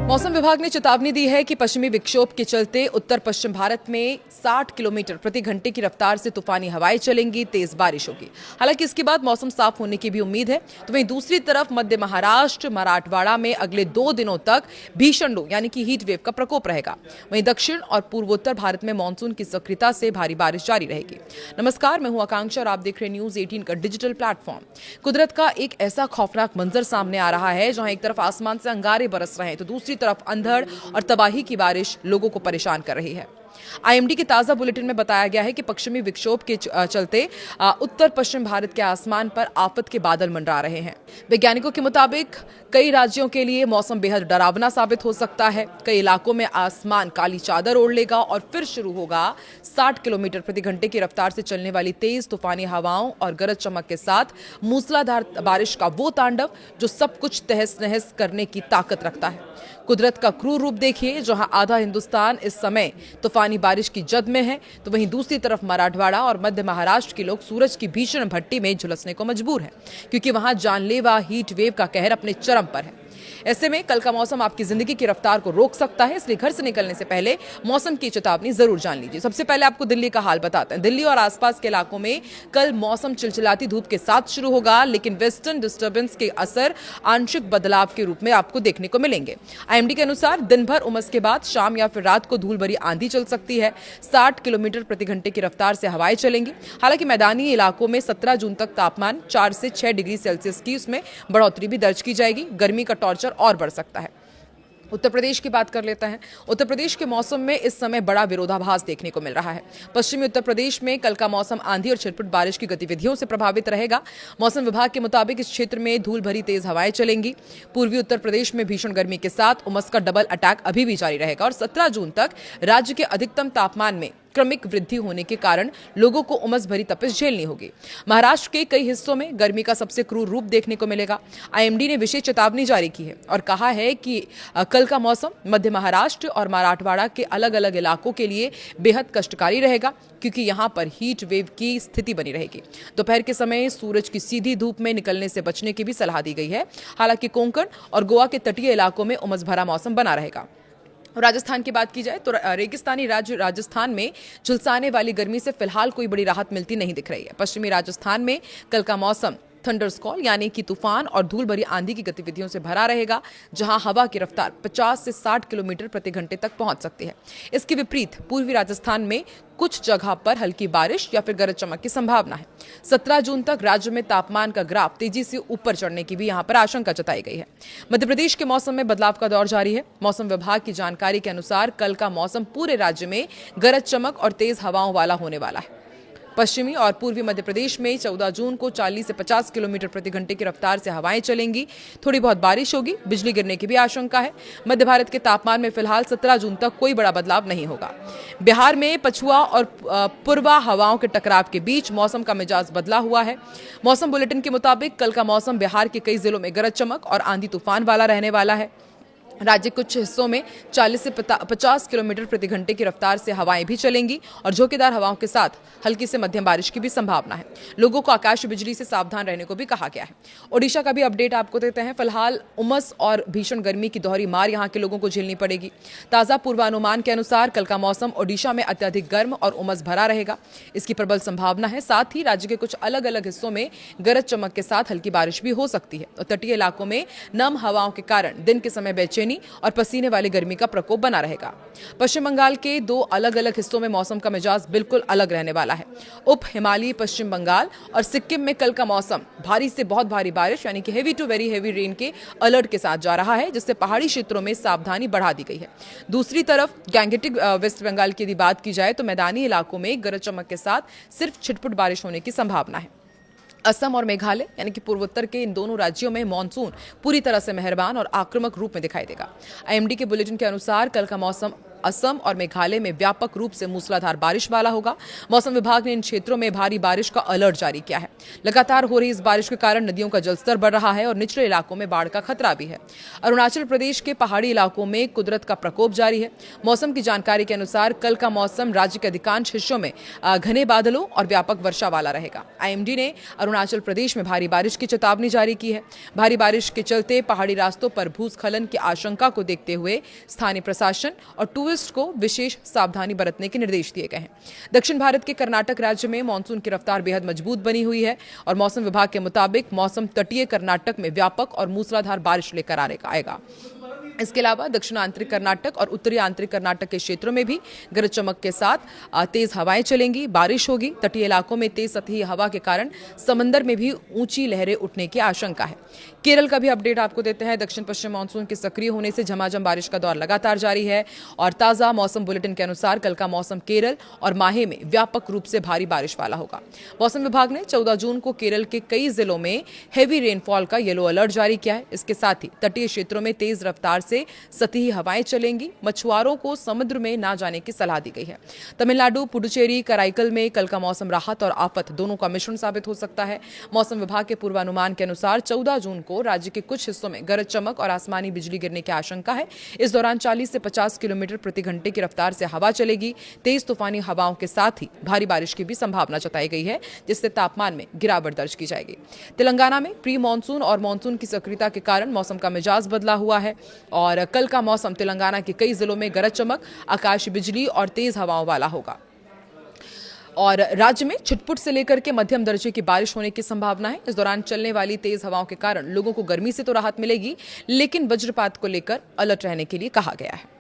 मौसम विभाग ने चेतावनी दी है कि पश्चिमी विक्षोभ के चलते उत्तर पश्चिम भारत में 60 किलोमीटर प्रति घंटे की रफ्तार से तूफानी हवाएं चलेंगी, तेज बारिश होगी। हालांकि इसके बाद मौसम साफ होने की भी उम्मीद है। तो वहीं दूसरी तरफ मध्य महाराष्ट्र, मराठवाड़ा में अगले 2 दिनों तक भीषण लू यानी कि हीट वेव का प्रकोप रहेगा। वहीं दक्षिण और पूर्वोत्तर भारत में मानसून की सक्रियता से भारी बारिश जारी रहेगी। नमस्कार, मैं हूं आकांक्षा और आप देख रहे हैं न्यूज 18 का डिजिटल प्लेटफॉर्म। कुदरत का एक ऐसा खौफनाक मंजर सामने आ रहा है जहां एक तरफ आसमान से अंगारे बरस रहे हैं तो दूसरी तरफ अंधड़ और तबाही की बारिश लोगों को परेशान कर रही है। आईएमडी के ताजा बुलेटिन में बताया गया है कि पश्चिमी विक्षोभ के चलते उत्तर पश्चिम भारत के आसमान पर आफत के बादल मंडरा रहे हैं। वैज्ञानिकों के मुताबिक कई राज्यों के लिए मौसम बेहद डरावना साबित हो सकता है। कई इलाकों में आसमान काली चादर ओढ़ लेगा और फिर शुरू होगा 60 किलोमीटर प्रति घंटे की रफ्तार से चलने वाली तेज तूफानी हवाओं और गरज चमक के साथ मूसलाधार बारिश का वो तांडव जो सब कुछ तहस नहस करने की ताकत रखता है। कुदरत का क्रूर रूप देखिए, जहां आधा हिंदुस्तान इस समय तूफानी बारिश की जद में है तो वहीं दूसरी तरफ मराठवाड़ा और मध्य महाराष्ट्र के लोग सूरज की भीषण भट्टी में झुलसने को मजबूर हैं, क्योंकि वहां जानलेवा हीट वेव का कहर अपने चरम पर है। ऐसे में कल का मौसम आपकी जिंदगी की रफ्तार को रोक सकता है, इसलिए घर से निकलने से पहले मौसम की चेतावनी जरूर जान लीजिए। सबसे पहले आपको दिल्ली का हाल बताते हैं। दिल्ली और आसपास के इलाकों में कल मौसम चिलचिलाती धूप के साथ शुरू होगा, लेकिन वेस्टर्न डिस्टर्बेंस के असर आंशिक बदलाव के रूप में आपको देखने को मिलेंगे। आईएमडी के अनुसार दिन भर उमस के बाद शाम या फिर रात को धूल भरी आंधी चल सकती है। 60 किलोमीटर प्रति घंटे की रफ्तार से हवाएं चलेंगी। हालांकि मैदानी इलाकों में 17 जून तक तापमान 4 से 6 डिग्री सेल्सियस की उसमें बढ़ोतरी भी दर्ज की जाएगी। गर्मी का टॉर्चर और बढ़ सकता है। उत्तर प्रदेश की बात कर लेते हैं। उत्तर प्रदेश के मौसम में इस समय बड़ा विरोधाभास देखने को मिल रहा है। पश्चिमी उत्तर प्रदेश में कल का मौसम आंधी और छिटपुट बारिश की गतिविधियों से प्रभावित रहेगा। मौसम विभाग के मुताबिक इस क्षेत्र में धूल भरी तेज हवाएं चलेंगी। पूर्वी उत्तर प्रदेश में भीषण गर्मी के साथ उमस का डबल अटैक अभी भी जारी रहेगा और 17 जून तक राज्य के अधिकतम तापमान में क्रमिक वृद्धि होने के कारण लोगों को उमस भरी तपिश झेलनी होगी। महाराष्ट्र के कई हिस्सों में गर्मी का सबसे क्रूर रूप देखने को मिलेगा। आईएमडी ने विशेष चेतावनी जारी की है और कहा है कि कल का मौसम मध्य महाराष्ट्र और मराठवाड़ा के अलग अलग इलाकों के लिए बेहद कष्टकारी रहेगा, क्योंकि यहां पर हीट वेव की स्थिति बनी रहेगी। दोपहर के समय सूरज की सीधी धूप में निकलने से बचने की भी सलाह दी गई है। हालांकि कोंकण और गोवा के तटीय इलाकों में उमस भरा मौसम बना रहेगा। राजस्थान की बात की जाए तो रेगिस्तानी राज्य राजस्थान में झुलसाने वाली गर्मी से फिलहाल कोई बड़ी राहत मिलती नहीं दिख रही है। पश्चिमी राजस्थान में कल का मौसम थंडरस्कॉल यानी कि तूफान और धूल भरी आंधी की गतिविधियों से भरा रहेगा, जहां हवा की रफ्तार 50 से 60 किलोमीटर प्रति घंटे तक पहुंच सकती है। इसके विपरीत पूर्वी राजस्थान में कुछ जगह पर हल्की बारिश या फिर गरज चमक की संभावना है। 17 जून तक राज्य में तापमान का ग्राफ तेजी से ऊपर चढ़ने की भी यहां पर आशंका जताई गई है। मध्य प्रदेश के मौसम में बदलाव का दौर जारी है। मौसम विभाग की जानकारी के अनुसार कल का मौसम पूरे राज्य में गरज चमक और तेज हवाओं वाला होने वाला है। पश्चिमी और पूर्वी मध्य प्रदेश में 14 जून को 40 से 50 किलोमीटर प्रति घंटे की रफ्तार से हवाएं चलेंगी। थोड़ी बहुत बारिश होगी, बिजली गिरने की भी आशंका है। मध्य भारत के तापमान में फिलहाल 17 जून तक कोई बड़ा बदलाव नहीं होगा। बिहार में पछुआ और पूर्वा हवाओं के टकराव के बीच मौसम का मिजाज बदला हुआ है। मौसम बुलेटिन के मुताबिक कल का मौसम बिहार के कई जिलों में गरज चमक और आंधी तूफान वाला रहने वाला है। राज्य कुछ हिस्सों में 40 से 50 किलोमीटर प्रति घंटे की रफ्तार से हवाएं भी चलेंगी और झोंकेदार हवाओं के साथ हल्की से मध्यम बारिश की भी संभावना है। लोगों को आकाश बिजली से सावधान रहने को भी कहा गया है। ओडिशा का भी अपडेट आपको देते हैं। फिलहाल उमस और भीषण गर्मी की दोहरी मार यहां के लोगों को झेलनी पड़ेगी। ताजा पूर्वानुमान के अनुसार कल का मौसम ओडिशा में अत्यधिक गर्म और उमस भरा रहेगा। इसकी प्रबल संभावना है। साथ ही राज्य के कुछ अलग अलग हिस्सों में गरज चमक के साथ हल्की बारिश भी हो सकती है और तटीय इलाकों में नम हवाओं के कारण दिन के समय बेचैनी और पसीने वाली गर्मी का प्रकोप बना रहेगा। पश्चिम बंगाल के 2 अलग अलग हिस्सों में मौसम का मिजाज बिल्कुल अलग रहने वाला है। उप हिमालयी पश्चिम बंगाल और सिक्किम में कल का मौसम भारी से बहुत भारी बारिश यानी कि heavy to very heavy rain के अलर्ट के साथ जा रहा है, जिससे पहाड़ी क्षेत्रों में सावधानी बढ़ा दी गई है। दूसरी तरफ गैंगेटिक वेस्ट बंगाल की यदि बात की जाए तो मैदानी इलाकों में गरज चमक के साथ सिर्फ छिटपुट बारिश होने की संभावना है। असम और मेघालय यानी कि पूर्वोत्तर के इन दोनों राज्यों में मानसून पूरी तरह से मेहरबान और आक्रामक रूप में दिखाई देगा। आईएमडी के बुलेटिन के अनुसार कल का मौसम असम और मेघालय में व्यापक रूप से मूसलाधार बारिश वाला होगा। मौसम विभाग ने इन क्षेत्रों में भारी बारिश का अलर्ट जारी किया है। लगातार हो रही इस बारिश के कारण नदियों का जलस्तर बढ़ रहा है और निचले इलाकों में बाढ़ का खतरा भी है। अरुणाचल प्रदेश के पहाड़ी इलाकों में कुदरत का प्रकोप जारी है। मौसम की जानकारी के अनुसार कल का मौसम राज्य के अधिकांश हिस्सों में घने बादलों और व्यापक वर्षा वाला रहेगा। आईएमडी ने अरुणाचल प्रदेश में भारी बारिश की चेतावनी जारी की है। भारी बारिश के चलते पहाड़ी रास्तों पर भूस्खलन की आशंका को देखते हुए स्थानीय प्रशासन और टूरिस्ट को विशेष सावधानी बरतने के निर्देश दिए गए हैं। दक्षिण भारत के कर्नाटक राज्य में मानसून की रफ्तार बेहद मजबूत बनी हुई है और मौसम विभाग के मुताबिक मौसम तटीय कर्नाटक में व्यापक और मूसलाधार बारिश लेकर आएगा। इसके अलावा दक्षिण आंतरिक कर्नाटक और उत्तरी आंतरिक कर्नाटक के क्षेत्रों में भी गरज चमक के साथ तेज हवाएं चलेंगी, बारिश होगी। तटीय इलाकों में तेज सतही हवा के कारण समंदर में भी ऊंची लहरें उठने की आशंका है। केरल का भी अपडेट आपको देते हैं। दक्षिण पश्चिम मानसून के सक्रिय होने से झमाझम बारिश का दौर लगातार जारी है और ताजा मौसम बुलेटिन के अनुसार कल का मौसम केरल और माहे में व्यापक रूप से भारी बारिश वाला होगा। मौसम विभाग ने 14 जून को केरल के कई जिलों में हैवी रेनफॉल का येलो अलर्ट जारी किया है। इसके साथ ही तटीय क्षेत्रों में तेज रफ्तार से सतही हवाएं चलेंगी। मछुआरों को समुद्र में ना जाने की सलाह दी गई है। तमिलनाडु, पुडुचेरी, कराईकल में कल का मौसम राहत और आफत दोनों का मिश्रण साबित हो सकता है। मौसम विभाग के पूर्वानुमान के अनुसार 14 जून को राज्य के कुछ हिस्सों में गरज चमक और आसमानी बिजली गिरने की आशंका है। इस दौरान 40 से 50 किलोमीटर प्रति घंटे की रफ्तार से हवा चलेगी। तेज तूफानी हवाओं के साथ ही भारी बारिश की भी संभावना जताई गई है, जिससे तापमान में गिरावट दर्ज की जाएगी। तेलंगाना में प्री मानसून और मानसून की सक्रियता के कारण मौसम का मिजाज बदला हुआ है और कल का मौसम तेलंगाना के कई जिलों में गरज चमक, आकाशीय बिजली और तेज हवाओं वाला होगा और राज्य में छिटपुट से लेकर के मध्यम दर्जे की बारिश होने की संभावना है। इस दौरान चलने वाली तेज हवाओं के कारण लोगों को गर्मी से तो राहत मिलेगी, लेकिन वज्रपात को लेकर अलर्ट रहने के लिए कहा गया है।